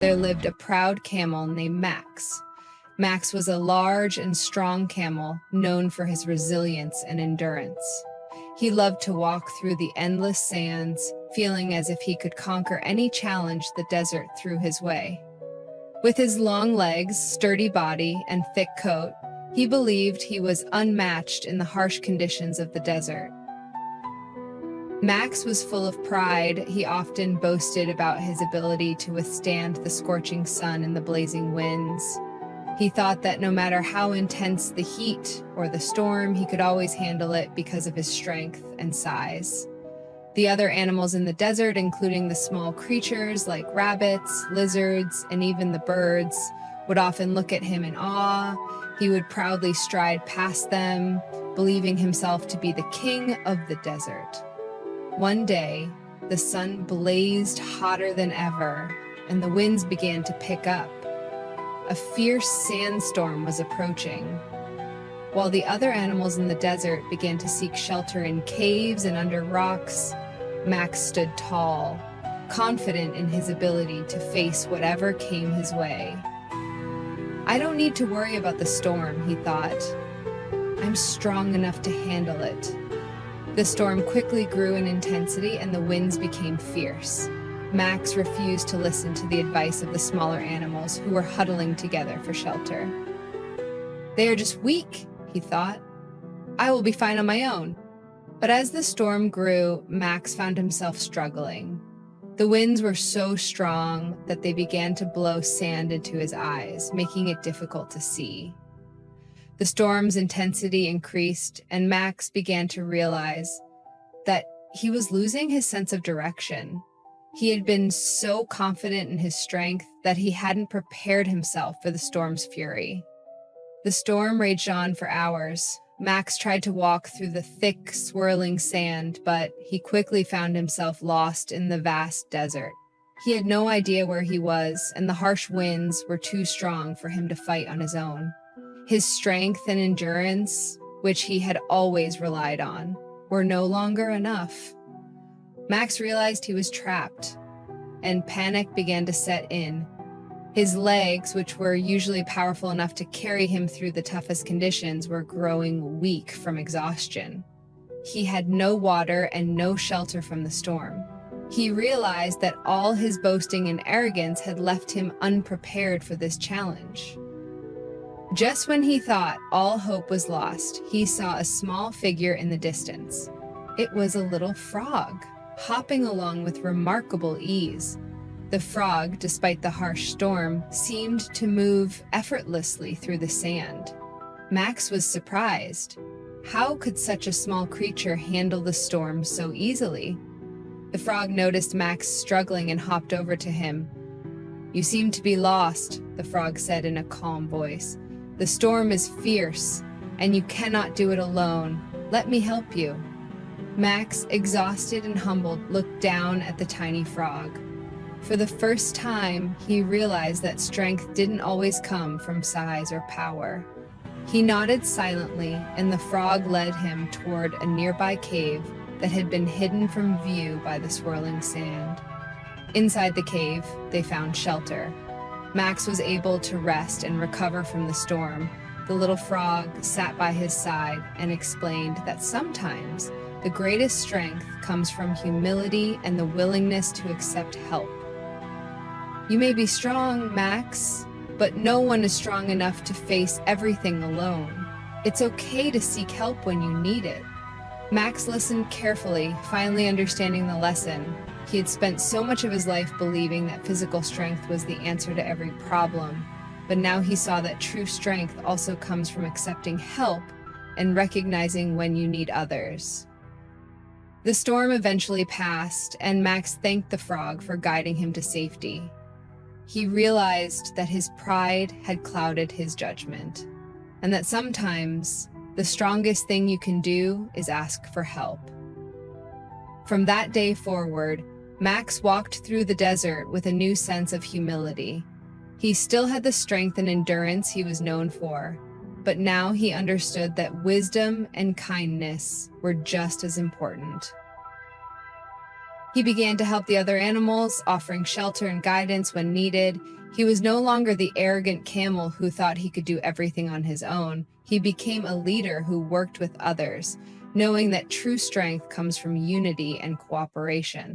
there lived a proud camel named Max. Max was a large and strong camel, known for his resilience and endurance. He loved to walk through the endless sands, feeling as if he could conquer any challenge the desert threw his way. With his long legs, sturdy body, and thick coat, he believed he was unmatched in the harsh conditions of the desert. Max was full of pride. He often boasted about his ability to withstand the scorching sun and the blazing winds. He thought that no matter how intense the heat or the storm, he could always handle it because of his strength and size. The other animals in the desert, including the small creatures like rabbits, lizards, and even the birds, would often look at him in awe. He would proudly stride past them, believing himself to be the king of the desert. One day, the sun blazed hotter than ever, and the winds began to pick up. A fierce sandstorm was approaching. While the other animals in the desert began to seek shelter in caves and under rocks, Max stood tall, confident in his ability to face whatever came his way. "I don't need to worry about the storm," he thought. "I'm strong enough to handle it." The storm quickly grew in intensity and the winds became fierce. Max refused to listen to the advice of the smaller animals who were huddling together for shelter. "They are just weak," he thought. "I will be fine on my own." But as the storm grew, Max found himself struggling. The winds were so strong that they began to blow sand into his eyes, making it difficult to see. The storm's intensity increased, and Max began to realize that he was losing his sense of direction. He had been so confident in his strength that he hadn't prepared himself for the storm's fury. The storm raged on for hours. Max tried to walk through the thick, swirling sand, but he quickly found himself lost in the vast desert. He had no idea where he was, and the harsh winds were too strong for him to fight on his own. His strength and endurance, which he had always relied on, were no longer enough. Max realized he was trapped, and panic began to set in. His legs, which were usually powerful enough to carry him through the toughest conditions, were growing weak from exhaustion. He had no water and no shelter from the storm. He realized that all his boasting and arrogance had left him unprepared for this challenge. Just when he thought all hope was lost, he saw a small figure in the distance. It was a little frog, hopping along with remarkable ease. The frog, despite the harsh storm, seemed to move effortlessly through the sand. Max was surprised. How could such a small creature handle the storm so easily? The frog noticed Max struggling and hopped over to him. "You seem to be lost," the frog said in a calm voice. "The storm is fierce, and you cannot do it alone. Let me help you." Max, exhausted and humbled, looked down at the tiny frog. For the first time, he realized that strength didn't always come from size or power. He nodded silently, and the frog led him toward a nearby cave that had been hidden from view by the swirling sand. Inside the cave, they found shelter. Max was able to rest and recover from the storm. The little frog sat by his side and explained that sometimes the greatest strength comes from humility and the willingness to accept help. "You may be strong, Max, but no one is strong enough to face everything alone. It's okay to seek help when you need it." Max listened carefully, finally understanding the lesson. He had spent so much of his life believing that physical strength was the answer to every problem, but now he saw that true strength also comes from accepting help and recognizing when you need others. The storm eventually passed, and Max thanked the frog for guiding him to safety. He realized that his pride had clouded his judgment, and that sometimes the strongest thing you can do is ask for help. From that day forward, Max walked through the desert with a new sense of humility. He still had the strength and endurance he was known for, but now he understood that wisdom and kindness were just as important. He began to help the other animals, offering shelter and guidance when needed. He was no longer the arrogant camel who thought he could do everything on his own. He became a leader who worked with others, knowing that true strength comes from unity and cooperation.